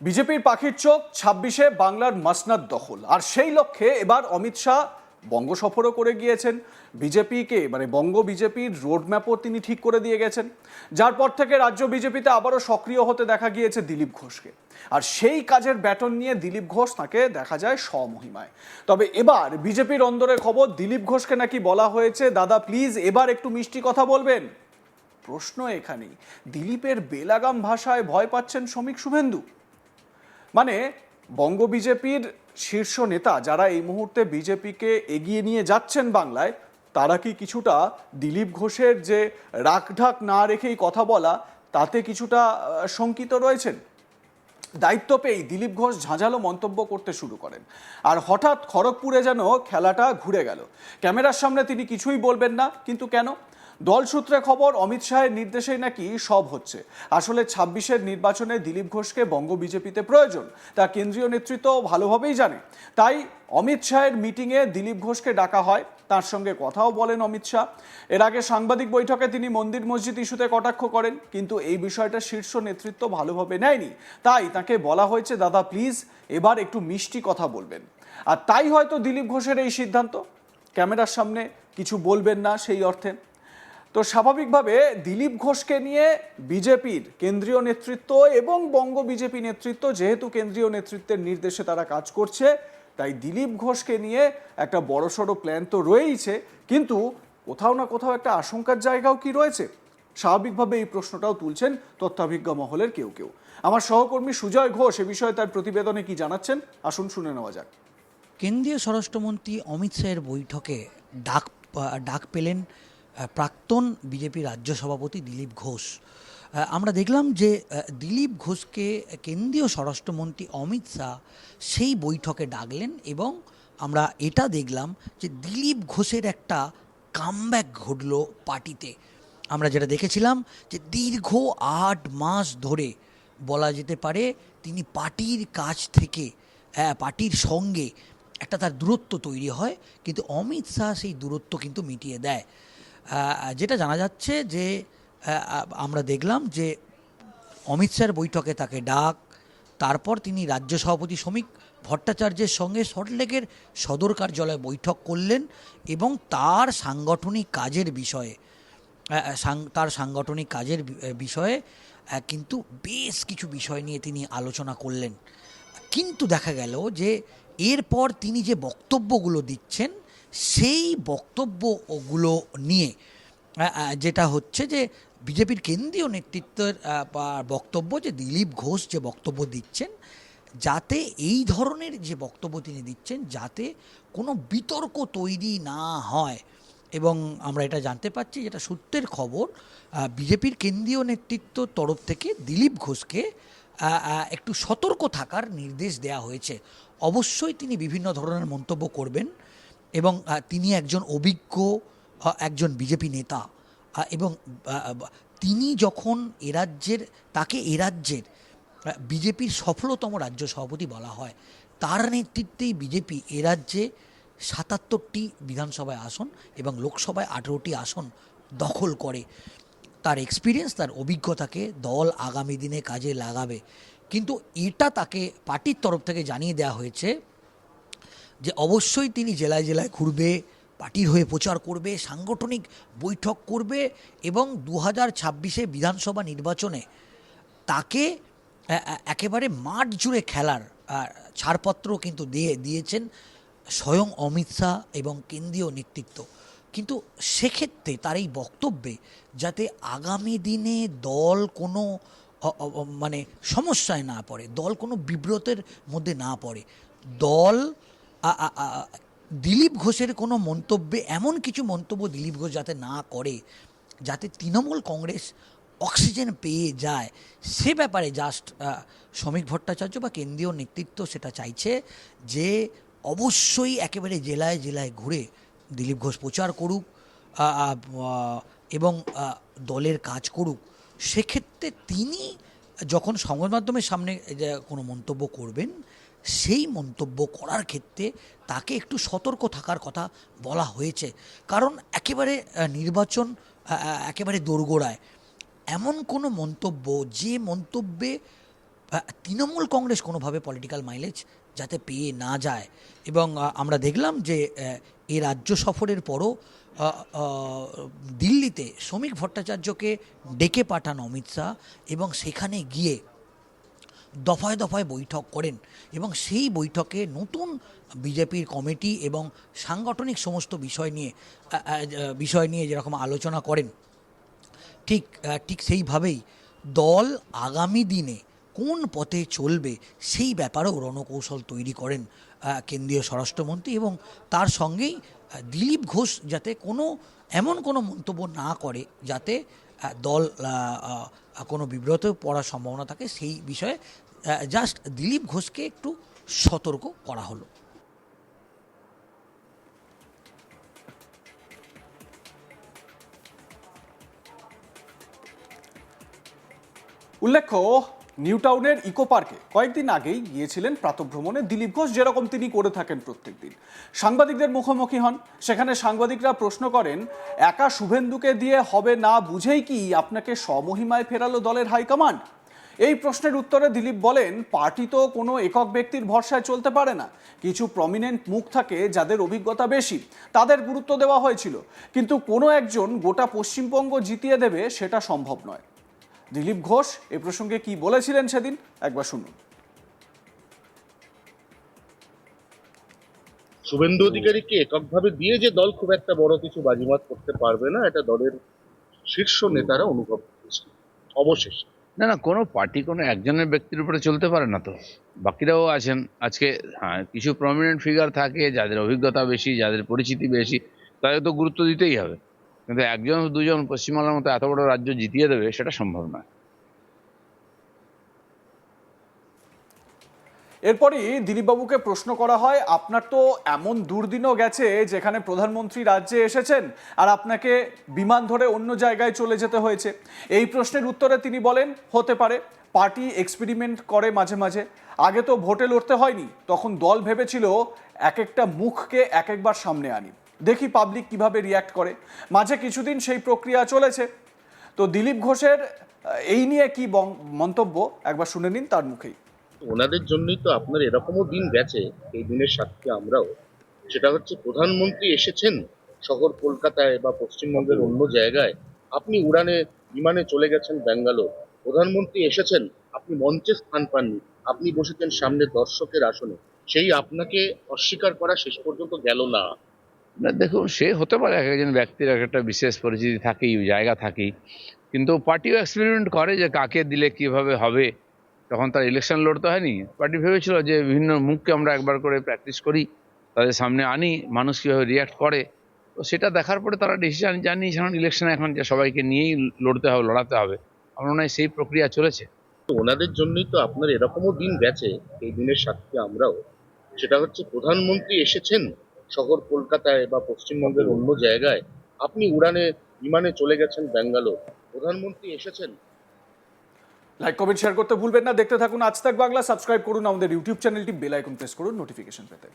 বিজেপির পাখির চোখ ২৬-এ বাংলার মাসনাদ দখল, আর সেই লক্ষ্যে এবার অমিত শাহ বঙ্গ সফরও করে গিয়েছেন। বিজেপিকে বঙ্গ বিজেপির রোডম্যাপও তিনি ঠিক করে দিয়ে গেছেন, যার পর থেকে রাজ্য বিজেপিতে আবারও সক্রিয় হতে দেখা গিয়েছে দিলীপ ঘোষকে। আর সেই কাজের ব্যাটন নিয়ে দিলীপ ঘোষ তাকে দেখা যায় স্বমহিমায়। তবে এবার বিজেপির অন্দরে খবর, দিলীপ ঘোষকে নাকি বলা হয়েছে, দাদা প্লিজ এবার একটু মিষ্টি কথা বলবেন। প্রশ্ন এখানেই, দিলীপের বেলাগাম ভাষায় ভয় পাচ্ছেন শ্রমিক শুভেন্দু? বঙ্গ বিজেপির শীর্ষ নেতা যারা এই মুহূর্তে বিজেপিকে এগিয়ে নিয়ে যাচ্ছেন বাংলায়, তারা কি কিছুটা দিলীপ ঘোষের যে রাখঢাক না রেখেই কথা বলা, তাতে কিছুটা শঙ্কিত রয়েছেন? দায়িত্ব পেয়েই দিলীপ ঘোষ ঝাঁঝালো মন্তব্য করতে শুরু করেন, আর হঠাৎ খড়গপুরে যেন খেলাটা ঘুরে গেল। ক্যামেরার সামনে তিনি কিছুই বলবেন না, কিন্তু কেন? দল সূত্রে খবর, অমিত শাহের নির্দেশেই নাকি সব হচ্ছে। আসলে ২৬-এর নির্বাচনে দিলীপ ঘোষকে বঙ্গ বিজেপিতে প্রয়োজন, তা কেন্দ্রীয় নেতৃত্ব ভালোভাবেই জানে। তাই অমিত শাহের মিটিংয়ে দিলীপ ঘোষকে ডাকা হয়, তার সঙ্গে কথাও বলেন অমিত শাহ। এর আগে সাংবাদিক বৈঠকে তিনি মন্দির মসজিদ ইস্যুতে কটাক্ষ করেন, কিন্তু এই বিষয়টা শীর্ষ নেতৃত্ব ভালোভাবে নেয়নি। তাই তাকে বলা হয়েছে, দাদা প্লিজ এবার একটু মিষ্টি কথা বলবেন। আর তাই হয়তো দিলীপ ঘোষের এই সিদ্ধান্ত, ক্যামেরার সামনে কিছু বলবেন না সেই অর্থে। তো স্বাভাবিকভাবে দিলীপ ঘোষকে নিয়ে বিজেপির কেন্দ্রীয় নেতৃত্ব এবং বঙ্গ বিজেপি নেতৃত্ব, যেহেতু কেন্দ্রীয় নেতৃত্বের নির্দেশে তারা কাজ করছে, তাই দিলীপ ঘোষকে নিয়ে একটা বড়সড় প্ল্যান তো রয়েইছে, কিন্তু কোথাও না কোথাও একটা আশঙ্কার জায়গাও কি রয়েছে? স্বাভাবিকভাবে এই প্রশ্নটাও তুলছেন তথ্যাভিজ্ঞ মহলের কেউ কেউ। আমার সহকর্মী সুজয় ঘোষ এ বিষয়ে তার প্রতিবেদনে কি জানাচ্ছেন, আসুন শুনে নেওয়া যাক। কেন্দ্রীয় স্বরাষ্ট্রমন্ত্রী অমিত শাহের বৈঠকে ডাক পেলেন প্রাক্তন বিজেপি রাজ্য সভাপতি দিলীপ ঘোষ। আমরা দেখলাম যে দিলীপ ঘোষকে কেন্দ্রীয় স্বরাষ্ট্রমন্ত্রী অমিত শাহ সেই বৈঠকে ডাকলেন, এবং আমরা এটা দেখলাম যে দিলীপ ঘোষের একটা কামব্যাক ঘটল পার্টিতে। আমরা যেটা দেখেছিলাম যে দীর্ঘ ৮ মাস ধরে বলা যেতে পারে তিনি পার্টির কাছ থেকে পার্টির সঙ্গে একটা তার দূরত্ব তৈরি হয়, কিন্তু অমিত শাহ সেই দূরত্ব কিন্তু মিটিয়ে দেয়। যেটা জানা যাচ্ছে যে আমরা দেখলাম যে অমিত শাহের বৈঠকে তাকে ডাক, তারপর তিনি রাজ্য সভাপতি শ্রমিক ভট্টাচার্যের সঙ্গে সল্টলেকের সদর কার্যালয়ে বৈঠক করলেন, এবং তার সাংগঠনিক কাজের বিষয়ে কিন্তু বেশ কিছু বিষয় নিয়ে তিনি আলোচনা করলেন। কিন্তু দেখা গেল যে এরপর তিনি যে বক্তব্যগুলো দিচ্ছেন, সেই বক্তব্যগুলো নিয়ে যেটা হচ্ছে যে বিজেপির কেন্দ্রীয় নেতৃত্বের বক্তব্য যে দিলীপ ঘোষ যে বক্তব্য দিচ্ছেন, যাতে এই ধরনের যে বক্তব্য তিনি দিচ্ছেন যাতে কোনো বিতর্ক তৈরি না হয়। এবং আমরা এটা জানতে পারছি, যেটা সূত্রের খবর, বিজেপির কেন্দ্রীয় নেতৃত্ব তরফ থেকে দিলীপ ঘোষকে একটু সতর্ক থাকার নির্দেশ দেওয়া হয়েছে। অবশ্যই তিনি বিভিন্ন ধরনের মন্তব্য করবেন, এবং তিনি একজন অভিজ্ঞ একজন বিজেপি নেতা, এবং তিনি যখন তাকে এ রাজ্যের বিজেপির সফলতম রাজ্য সভাপতি বলা হয়, তার নেতৃত্বেই বিজেপি এ রাজ্যে ৭৭টি বিধানসভায় আসন এবং লোকসভায় ১৮টি আসন দখল করে। তার এক্সপিরিয়েন্স, তার অভিজ্ঞতাকে দল আগামী দিনে কাজে লাগাবে। কিন্তু এটা তাকে পার্টির তরফ থেকে জানিয়ে দেওয়া হয়েছে যে অবশ্যই তিনি জেলায় জেলায় ঘুরবে, পার্টির হয়ে প্রচার করবে, সাংগঠনিক বৈঠক করবে, এবং ২০২৬-এ বিধানসভা নির্বাচনে তাকে একেবারে মাঠ জুড়ে খেলার ছাড়পত্র কিন্তু দিয়েছেন স্বয়ং অমিত শাহ এবং কেন্দ্রীয় নেতৃত্ব। কিন্তু সেক্ষেত্রে তার এই বক্তব্যে যাতে আগামী দিনে দল কোনো সমস্যায় না পড়ে, দল কোনো বিব্রতের মধ্যে না পড়ে, দল দিলীপ ঘোষের কোনো মন্তব্যে এমন কিছু মন্তব্য দিলীপ ঘোষ যাতে না করে, যাতে তৃণমূল কংগ্রেস অক্সিজেন পেয়ে যায়, সে ব্যাপারে জাস্ট শ্রমিক ভট্টাচার্য বা কেন্দ্রীয় নেতৃত্ব সেটা চাইছে যে অবশ্যই একেবারে জেলায় জেলায় ঘুরে দিলীপ ঘোষ প্রচার করুক এবং দলের কাজ করুক। সেক্ষেত্রে তিনি যখন সংবাদ মাধ্যমের সামনে কোনো মন্তব্য করবেন, সেই মন্তব্য করার ক্ষেত্রে তাকে একটু সতর্ক থাকার কথা বলা হয়েছে। কারণ একেবারে নির্বাচন একেবারে দোরগোড়ায়, এমন কোনো মন্তব্য যে মন্তব্যে তৃণমূল কংগ্রেস কোনোভাবে পলিটিক্যাল মাইলেজ যাতে পেয়ে না যায়। এবং আমরা দেখলাম যে এই রাজ্য সফরের পরও দিল্লিতে শ্রমিক ভট্টাচার্যকে ডেকে পাঠান অমিত শাহ এবং সেখানে গিয়ে দফায় দফায় বৈঠক করেন এবং সেই বৈঠকে নতুন বিজেপির কমিটি এবং সাংগঠনিক সমস্ত বিষয় নিয়ে যেরকম আলোচনা করেন, ঠিক সেইভাবেই দল আগামী দিনে কোন পথে চলবে সেই ব্যাপারেও রণকৌশল তৈরি করেন কেন্দ্রীয় স্বরাষ্ট্রমন্ত্রী। এবং তার সঙ্গেই দিলীপ ঘোষ যাতে এমন কোনো মন্তব্য না করে যাতে দল কোনো বিব্রত পড়ার সম্ভাবনা থাকে, সেই বিষয়ে জাস্ট দিলীপ ঘোষকে একটু সতর্ক করা হলো। উল্লেখ্য, নিউ টাউনের ইকো পার্কে কয়েকদিন আগেই গিয়েছিলেন প্রাতঃভ্রমণে দিলীপ ঘোষ, যেরকম তিনি করে থাকেন প্রত্যেকদিন। সাংবাদিকদের মুখোমুখি হন। সেখানে সাংবাদিকরা প্রশ্ন করেন, একা শুভেন্দুকে দিয়ে হবে না বুঝেই কি আপনাকে স্বমহিমায় ফেরালো দলের হাইকমান্ড? এই প্রশ্নের উত্তরে দিলীপ বলেন, পার্টি তো কোনো একক ব্যক্তির ভরসায় চলতে পারে না। কিছু প্রমিনেন্ট মুখ থাকে যাদের অভিজ্ঞতা বেশি, তাদের গুরুত্ব দেওয়া হয়েছিল, কিন্তু কোনো একজন গোটা পশ্চিমবঙ্গ জিতিয়ে দেবে সেটা সম্ভব নয়। দিলীপ ঘোষ এ প্রসঙ্গে কি বলেছিলেন সেদিন একবার শুনুন। শুভেন্দু অধিকারীকে এককভাবে দিয়ে যে দল খুব একটা বড় কিছু বাজিমাত করতে পারবে না, এটা দলের শীর্ষ নেতারা অনুভব করেছে। অবশেষে না, কোনো পার্টি কোনো একজনের ব্যক্তির উপরে চলতে পারে না, তো বাকিরাও আছেন। আজকে হ্যাঁ, কিছু প্রমিনেন্ট ফিগার থাকে যাদের অভিজ্ঞতা বেশি, যাদের পরিচিতি বেশি, তাদের তো গুরুত্ব দিতেই হবে। কিন্তু একজন দুজন পশ্চিমবাংলার মতো এত বড় রাজ্য জিতিয়ে দেবে সেটা সম্ভব নয়। এরপরই দিলীপবাবুকে প্রশ্ন করা হয়, আপনার তো এমন দুর্দিনও গেছে যেখানে প্রধানমন্ত্রী রাজ্যে এসেছেন আর আপনাকে বিমান ধরে অন্য জায়গায় চলে যেতে হয়েছে। এই প্রশ্নের উত্তরে তিনি বলেন, হতে পারে, পার্টি এক্সপেরিমেন্ট করে মাঝে মাঝে। আগে তো ভোটে লড়তে হয়নি, তখন দল ভেবেছিল এক একটা মুখকে এক একবার সামনে আনি, দেখি পাবলিক কিভাবে রিয়্যাক্ট করে। মাঝে কিছুদিন সেই প্রক্রিয়া চলেছে। তো দিলীপ ঘোষের এই নিয়ে কি মন্তব্য একবার শুনে নিন তার মুখেই। ওনাদের জন্যই তো আপনার এরকমও দিন গেছে, এই দিনের সাক্ষী আমরাও। সেটা হচ্ছে, প্রধানমন্ত্রী এসেছেন শহর কলকাতায় বা পশ্চিমবঙ্গের অন্য জায়গায়, আপনি বিমানে চলে গেছেন ব্যাঙ্গালোর। প্রধানমন্ত্রী এসেছেন, আপনি মঞ্চে স্থান পাননি, আপনি বসেছেন সামনে দর্শকের আসনে, সেই আপনাকে অস্বীকার করা শেষ পর্যন্ত গেল না। না দেখুন, সে হতে পারে, এক একজন ব্যক্তির এক একটা বিশেষ পরিচিতি থাকেই, জায়গা থাকেই, কিন্তু পার্টিও এক্সপেরিমেন্ট করে যে কাকে দিলে কিভাবে হবে। তখন তার ইলেকশন লড়তে হয়নি, পার্টি ভেবেছিল যে বিভিন্ন মুখকে আমরা একবার করে প্র্যাকটিস করি, তাদের সামনে আনি, মানুষ কীভাবে রিয়াক্ট করে। তো সেটা দেখার পরে তারা ডিসিশন জানিয়েছে, এখন ইলেকশনে এখন যে সবাইকে নিয়েই লড়াতে হবে। আমার মনে হয় সেই প্রক্রিয়া চলেছে। ওনাদের জন্যই তো আপনার এরকমও দিন গেছে, এই দিনের সাক্ষী আমরাও। সেটা হচ্ছে, প্রধানমন্ত্রী এসেছেন শহর কলকাতায় বা পশ্চিমবঙ্গের অন্য জায়গায়, আপনি বিমানে চলে গেছেন ব্যাঙ্গালোর। প্রধানমন্ত্রী এসেছেন। লাইক কমেন্ট শেয়ার করতে ভুলবেন না। দেখতে থাকুন আজ তাক বাংলা। সাবস্ক্রাইব করুন আমাদের ইউটিউব চ্যানেলটি, বেল আইকন প্রেস করুন নোটিফিকেশন পেতে।